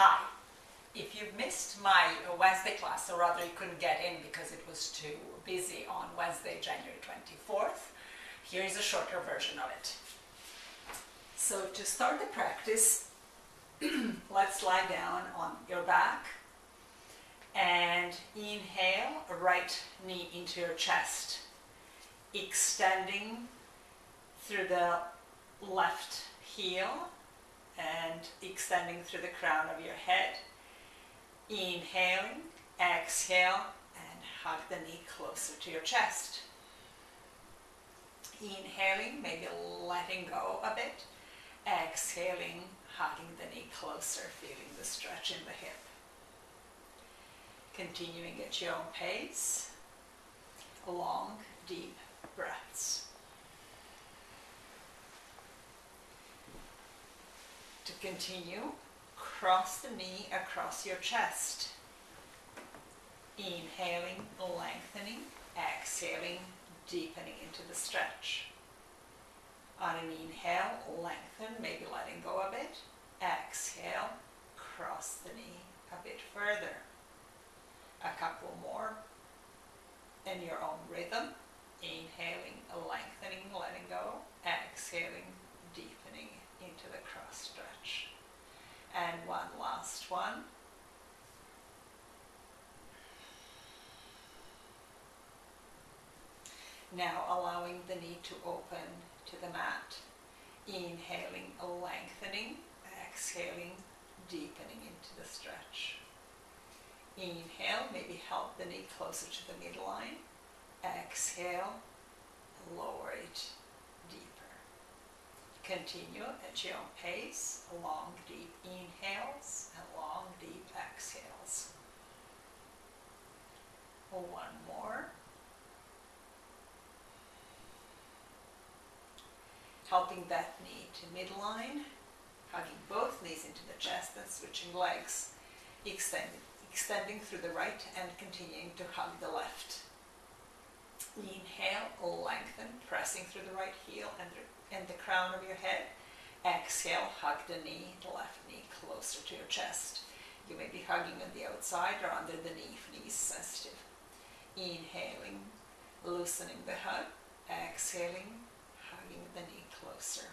Hi. If you missed my Wednesday class, or rather you couldn't get in because it was too busy on Wednesday, January 24th, here is a shorter version of it. So to start the practice, let's lie down on your back and inhale, right knee into your chest, extending through the left heel and extending through the crown of your head. Inhaling, exhale, and hug the knee closer to your chest. Inhaling, maybe letting go a bit. Exhaling, hugging the knee closer, feeling the stretch in the hip. Continuing at your own pace. Long, deep breaths. To continue, cross the knee across your chest. Inhaling, lengthening, exhaling, deepening into the stretch. On an inhale, lengthen, maybe letting go a bit. Exhale, cross the knee a bit further. A couple more in your own rhythm. Inhaling, lengthening, letting go. Exhaling, deepening into the cross stretch. And one last one. Now allowing the knee to open to the mat. Inhaling, lengthening, exhaling, deepening into the stretch. Inhale, maybe help the knee closer to the midline. Exhale, lower it deeper. Continue at your own pace, long, deep inhales and long, deep exhales. One more. Helping that knee to midline, hugging both knees into the chest and switching legs, extending through the right and continuing to hug the left. Inhale, lengthen, pressing through the right heel and the crown of your head. Exhale, hug the knee, the left knee closer to your chest. You may be hugging on the outside or under the knee if knee is sensitive. Inhaling, loosening the hug. Exhaling, hugging the knee closer.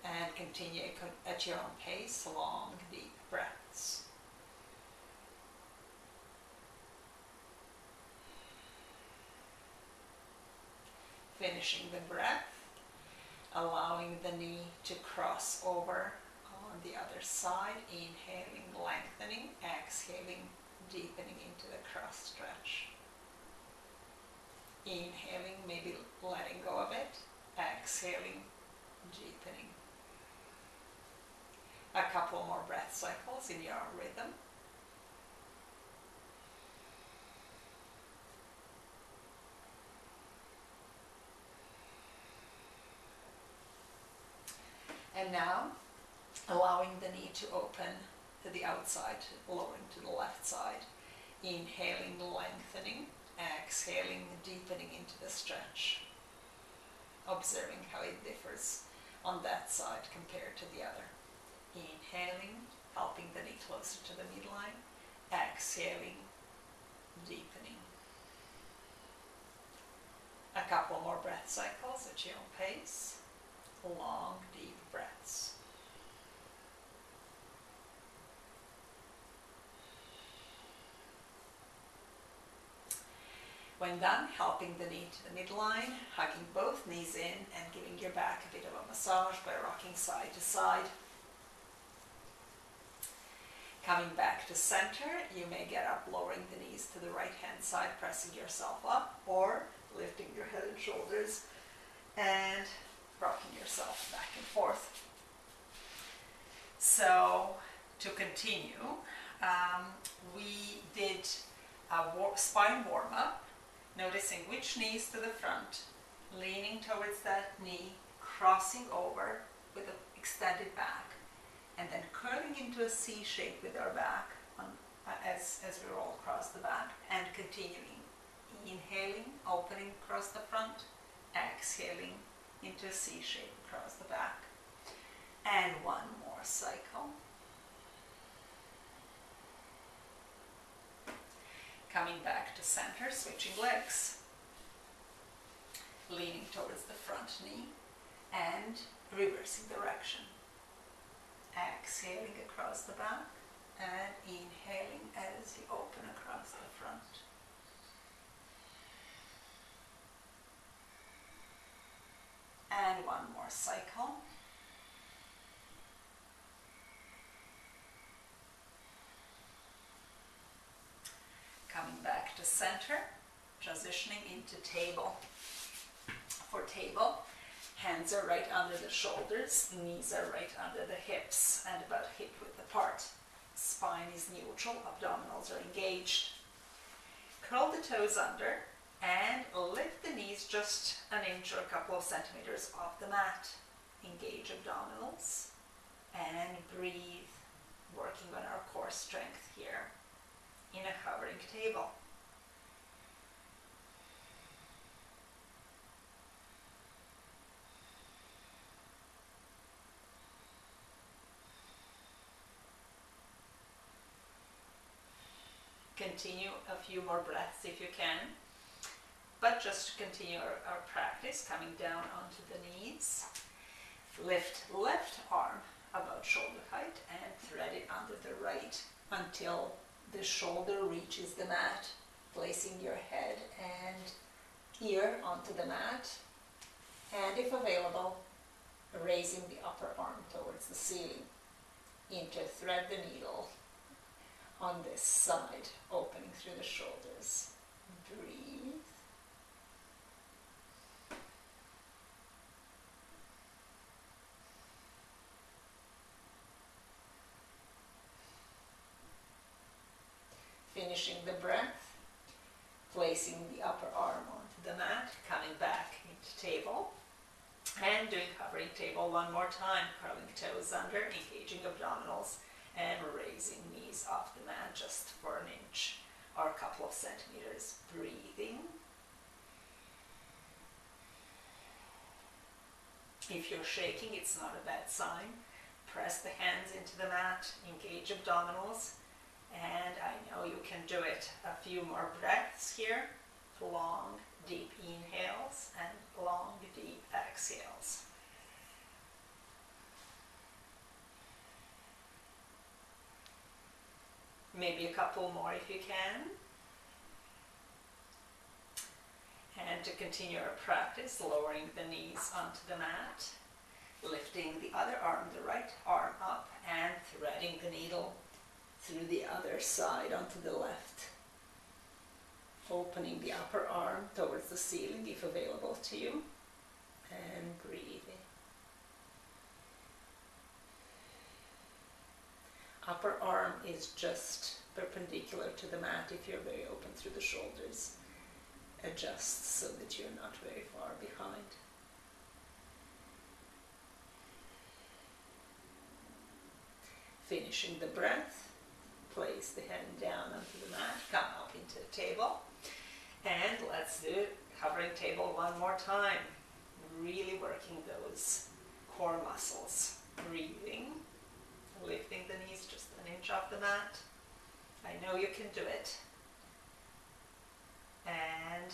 And continue at your own pace, long, deep breaths. Finishing the breath, allowing the knee to cross over on the other side, inhaling, lengthening, exhaling, deepening into the cross stretch. Inhaling, maybe letting go a bit, exhaling, deepening. A couple more breath cycles in your own rhythm. And now, allowing the knee to open to the outside, lowering to the left side. Inhaling, lengthening, exhaling, deepening into the stretch. Observing how it differs on that side compared to the other. Inhaling, helping the knee closer to the midline. Exhaling, deepening. A couple more breath cycles at your own pace. Long, deep breaths. When done, helping the knee to the midline, hugging both knees in and giving your back a bit of a massage by rocking side to side. Coming back to center, you may get up, lowering the knees to the right hand side, pressing yourself up, or lifting your head and shoulders and rocking yourself back and forth. So to continue, we did a spine warm-up, noticing which knees to the front, leaning towards that knee, crossing over with an extended back, and then curling into a C shape with our back as we roll across the back, and continuing. Inhaling, opening across the front, exhaling into a C shape across the back. And one more cycle. to center, switching legs. Leaning towards the front knee and reversing direction. Exhaling across the back and inhaling as you open across the front. And one more cycle. Coming back to center, transitioning into table. For table, hands are right under the shoulders, knees are right under the hips and about hip width apart. Spine is neutral, abdominals are engaged. Curl the toes under and lift the knees just an inch or a couple of centimeters off the mat. Engage abdominals and breathe, working on our core strength here in a hovering table. Continue a few more breaths if you can, but just to continue our practice, coming down onto the knees. Lift left arm about shoulder height and thread it under the right until the shoulder reaches the mat, placing your head and ear onto the mat, and if available, raising the upper arm towards the ceiling. Interthread the needle on this side, opening through the shoulders. Breathe. Finishing the breath, placing the upper arm onto the mat, coming back into table, and doing hovering table one more time, curling toes under, engaging abdominals, and raising knees off the mat just for an inch or a couple of centimeters. Breathing. If you're shaking, it's not a bad sign. Press the hands into the mat, engage abdominals, and I know you can do it. A few more breaths here. Long, deep inhales and long, deep exhales. Maybe a couple more if you can. And to continue our practice, lowering the knees onto the mat, lifting the other arm, the right arm up, and threading the needle through the other side onto the left. Opening the upper arm towards the ceiling if available to you, and breathing. Upper arm is just perpendicular to the mat if you're very open through the shoulders. Adjust so that you're not very far behind. Finishing the breath, place the hand down onto the mat, come up into the table, and let's do hovering table one more time. Really working those core muscles. Breathing, lifting the knees just an inch off the mat. I know you can do it. And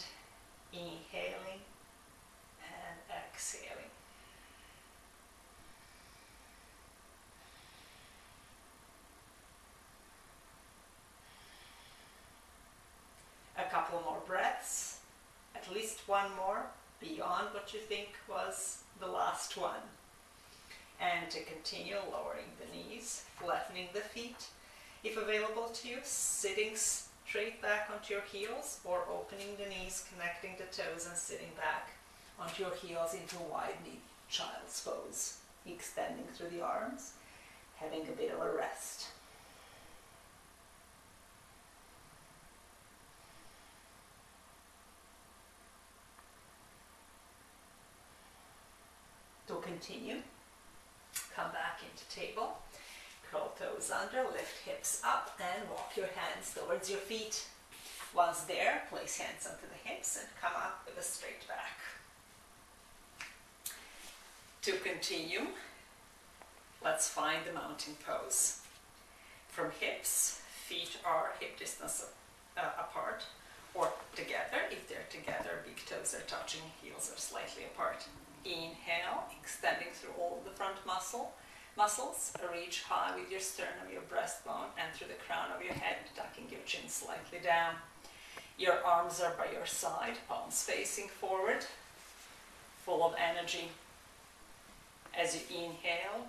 inhaling and exhaling. A couple more breaths, at least one more beyond what you think was the last one. And to continue lowering the knees, flattening the feet. If available to you, sitting straight back onto your heels or opening the knees, connecting the toes and sitting back onto your heels into wide knee child's pose. Extending through the arms, having a bit of a rest. To continue, come back into table, curl toes under, lift hips up and walk your hands towards your feet. Once there, place hands onto the hips and come up with a straight back. To continue, let's find the mountain pose. From hips, feet are hip distance apart, or together. If they're together, big toes are touching, heels are slightly apart. Inhale, extending through all the front muscles. Reach high with your sternum, your breastbone, and through the crown of your head, tucking your chin slightly down. Your arms are by your side, palms facing forward, full of energy. As you inhale,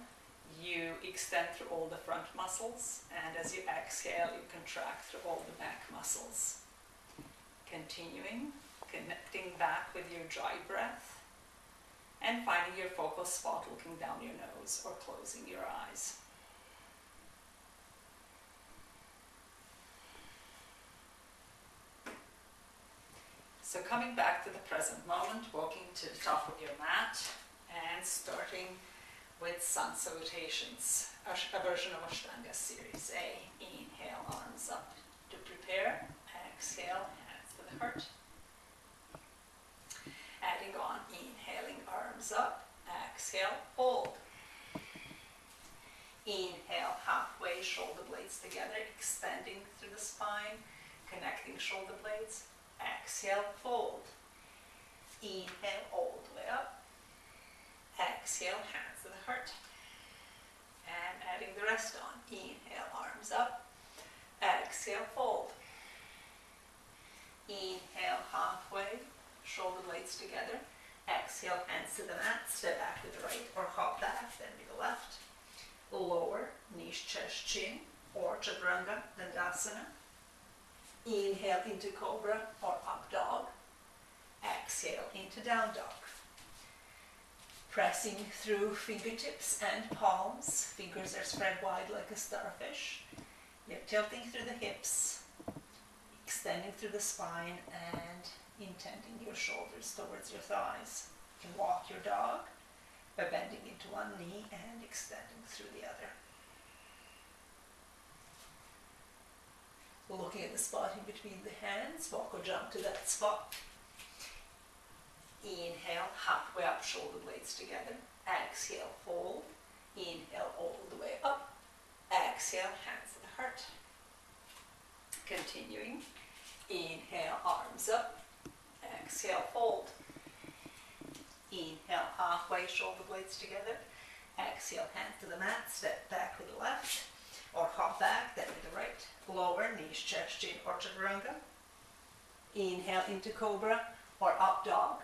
you extend through all the front muscles, and as you exhale, you contract through all the back muscles. Continuing, connecting back with your dry breath, and finding your focal spot looking down your nose or closing your eyes. So coming back to the present moment, walking to the top of your mat and starting with sun salutations, a version of Ashtanga series A. Inhale, arms up to prepare. Exhale, hands to the heart. Adding on, inhaling, arms up. Exhale, fold. Inhale, halfway, shoulder blades together, extending through the spine, connecting shoulder blades. Exhale, fold. Inhale, all the way up. Exhale, hands to the heart. And adding the rest on. Inhale, arms up. Exhale, fold. Inhale, halfway, shoulder blades together. Exhale, hands to the mat. Step back with the right or hop back, then with the left. Lower, knees, chest, chin, or Chaturanga, Dandasana. Inhale into Cobra or Up Dog. Exhale into Down Dog. Pressing through fingertips and palms. Fingers are spread wide like a starfish. You're tilting through the hips, extending through the spine, and intending your shoulders towards your thighs. You can walk your dog by bending into one knee and extending through the other. Looking at the spot in between the hands, walk or jump to that spot. Inhale, halfway up, shoulder blades together. Exhale, fold. Inhale, all the way up. Exhale, hands to the heart. Continuing. Inhale, arms up. Exhale, fold. Inhale, halfway, shoulder blades together. Exhale, hands to the mat. Step back with the left. Or hop back, then with the right. Lower, knees, chest, chin, or Chaturanga. Inhale into Cobra or Up Dog.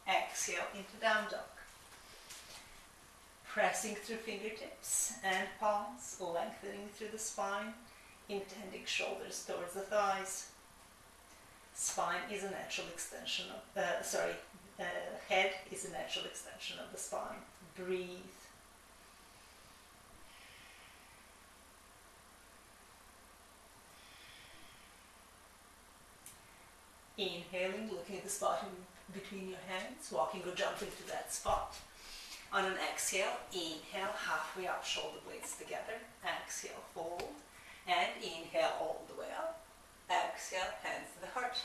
Exhale into Down Dog. Pressing through fingertips and palms, lengthening through the spine, intending shoulders towards the thighs. Spine is a natural extension of, head is a natural extension of the spine. Breathe. Inhaling, looking at the spot in between your hands, walking or jumping to that spot. On an exhale, inhale, halfway up, shoulder blades together. Exhale, fold. And inhale all the way up. Exhale, hands to the heart.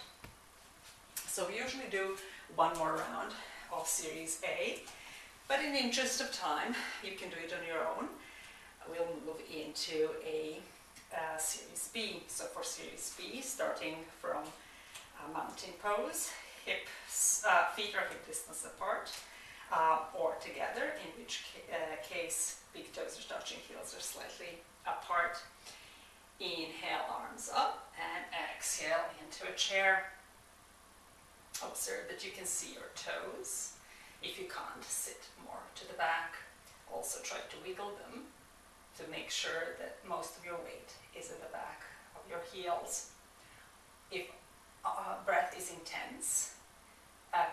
So we usually do one more round of Series A, but in the interest of time, you can do it on your own. We'll move into a Series B. So for Series B, starting from mountain pose, feet are hip distance apart or together, in which case big toes are touching, heels are slightly apart. Inhale, arms up, and exhale into a chair. Observe that you can see your toes. If you can't, sit more to the back. Also try to wiggle them to make sure that most of your weight is at the back of your heels. If breath is intense,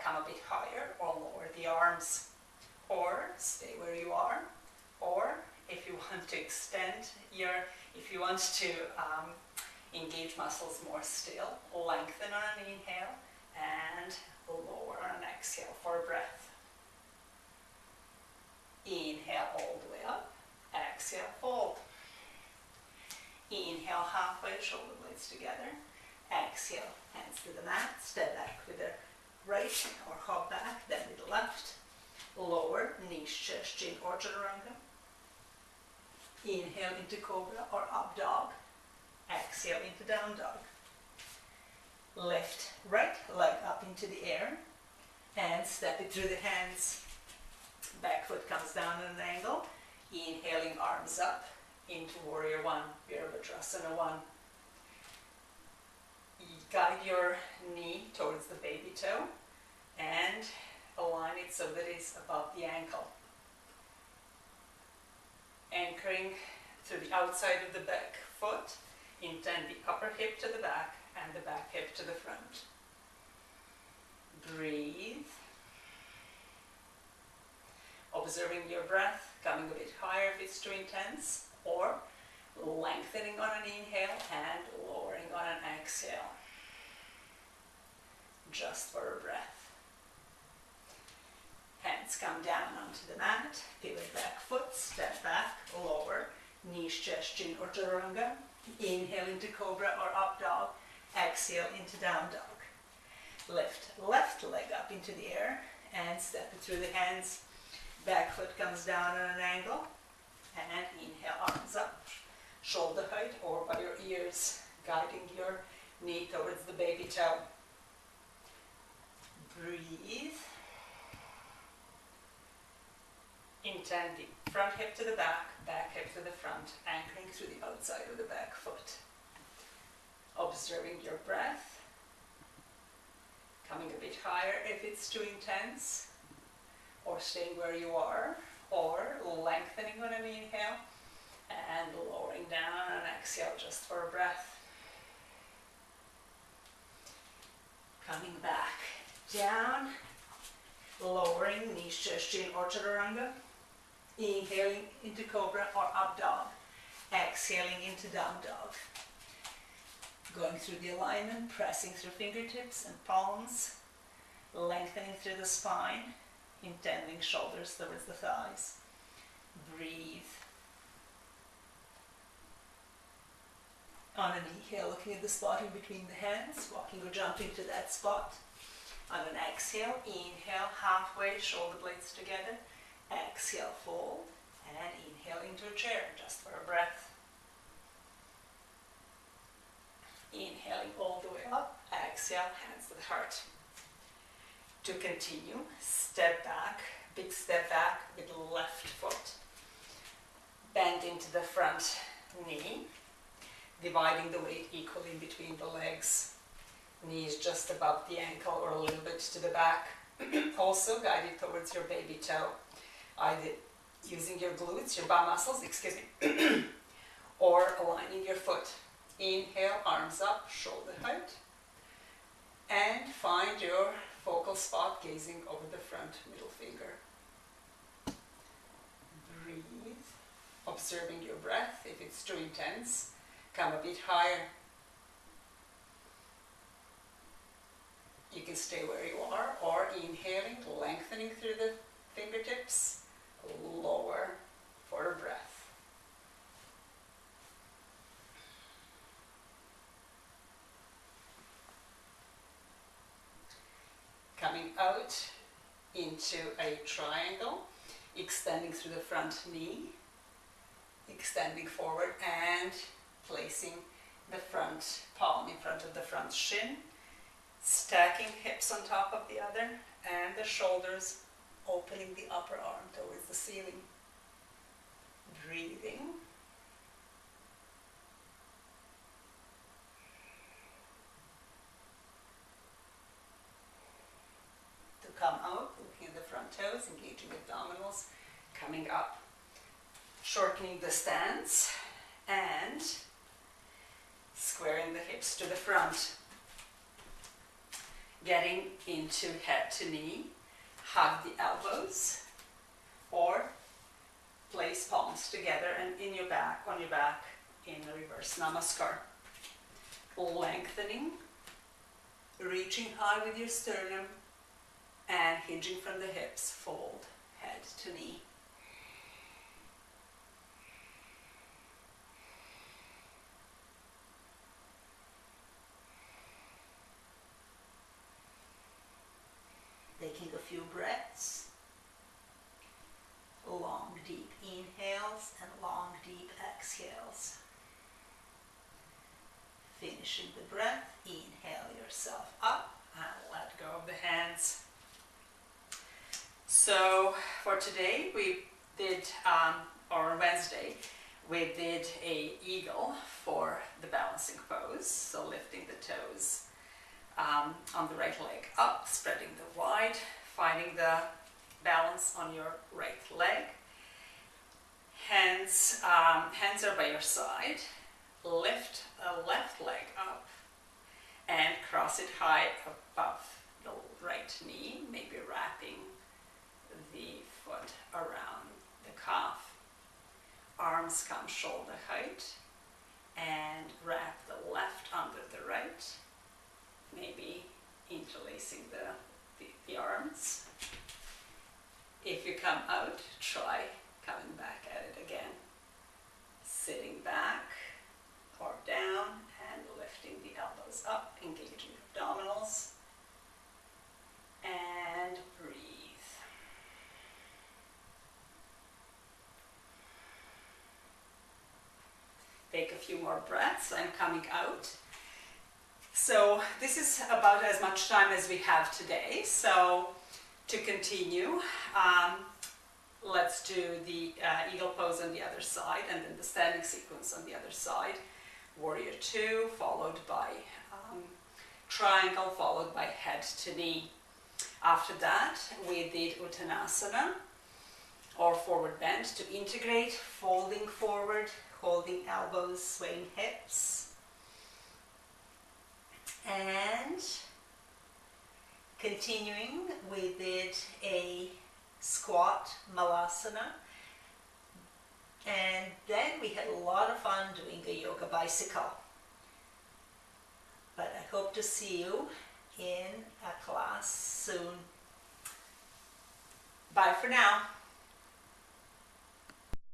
come a bit higher or lower the arms, or stay where you are, or if you want to extend if you want to engage muscles more still, lengthen on an inhale and lower on an exhale for breath. Inhale all the way up, exhale, fold. Inhale halfway, shoulder blades together. Exhale, hands to the mat, step back with the right or hop back, then with the left. Lower, knees, chest, chin, or Chaturanga. Inhale into Cobra or Up Dog. Exhale into Down Dog. Lift right leg up into the air and step it through the hands. Back foot comes down at an angle. Inhaling, arms up into Warrior One, Virabhadrasana 1. Guide your knee towards the baby toe and align it so that it's above the ankle. Anchoring through the outside of the back foot, intend the upper hip to the back and the back hip to the front. Breathe. Observing your breath, coming a bit higher if it's too intense, or lengthening on an inhale and lowering on an exhale. Just for a breath. Hands come down onto the mat, pivot back foot, step back, lower, knees, chest, chin or chaturanga. Inhale into cobra or up dog, exhale into down dog. Lift left leg up into the air and step it through the hands. Back foot comes down at an angle and inhale, arms up, shoulder height or by your ears, guiding your knee towards the baby toe. Breathe. Intend the front hip to the back hip to the front, anchoring through the outside of the back foot. Observing your breath, coming a bit higher if it's too intense, or staying where you are, or lengthening on an inhale and lowering down on an exhale just for a breath. Coming back down, lowering knees, chest, chin or chaturanga. Inhaling into cobra or up dog. Exhaling into down dog. Going through the alignment, pressing through fingertips and palms, lengthening through the spine, intending shoulders towards the thighs. Breathe. On an inhale, looking at the spot in between the hands, walking or jumping to that spot. On an exhale, inhale halfway, shoulder blades together. Exhale, fold, and inhale into a chair, just for a breath. Inhaling all the way up, exhale, hands to the heart. To continue, step back, big step back with the left foot. Bend into the front knee, dividing the weight equally between the legs. Knees just above the ankle or a little bit to the back. Also guided towards your baby toe. Either using your glutes, your bum muscles, or aligning your foot. Inhale, arms up, shoulder height. And find your focal spot, gazing over the front middle finger. Breathe, observing your breath. If it's too intense, come a bit higher. You can stay where you are, or inhaling, lengthening through the fingertips, lower for a breath. Coming out into a triangle, extending through the front knee, extending forward and placing the front palm in front of the front shin, stacking hips on top of the other and the shoulders, opening the upper arm towards the ceiling. Breathing. To come out, looking at the front toes, engaging abdominals, coming up, shortening the stance and squaring the hips to the front. Getting into head to knee, hug the elbows, or place palms together and on your back in a reverse namaskar. Lengthening, reaching high with your sternum, and hinging from the hips, fold head to knee. Taking a few breaths, long deep inhales and long deep exhales. Finishing the breath, inhale your yourself up and let go of the hands. So for today we did, or on Wednesday, we did a eagle for the balancing pose. So lifting the toes on the right leg up, spreading the wide, finding the balance on your right leg. Hands are by your side. Lift the left leg up and cross it high above the right knee, maybe wrapping the foot around the calf. Arms come shoulder height and wrap the left under the right, maybe interlacing the arms. If you come out, try coming back at it again. Sitting back or down and lifting the elbows up, engaging abdominals, and breathe. Take a few more breaths. I'm coming out. So this is about as much time as we have today. So to continue, let's do the eagle pose on the other side and then the standing sequence on the other side. Warrior 2 followed by triangle followed by head to knee. After that we did Uttanasana or forward bend to integrate, folding forward, holding elbows, swaying hips. And continuing, we did a squat malasana. And then we had a lot of fun doing a yoga bicycle. But I hope to see you in a class soon. Bye for now.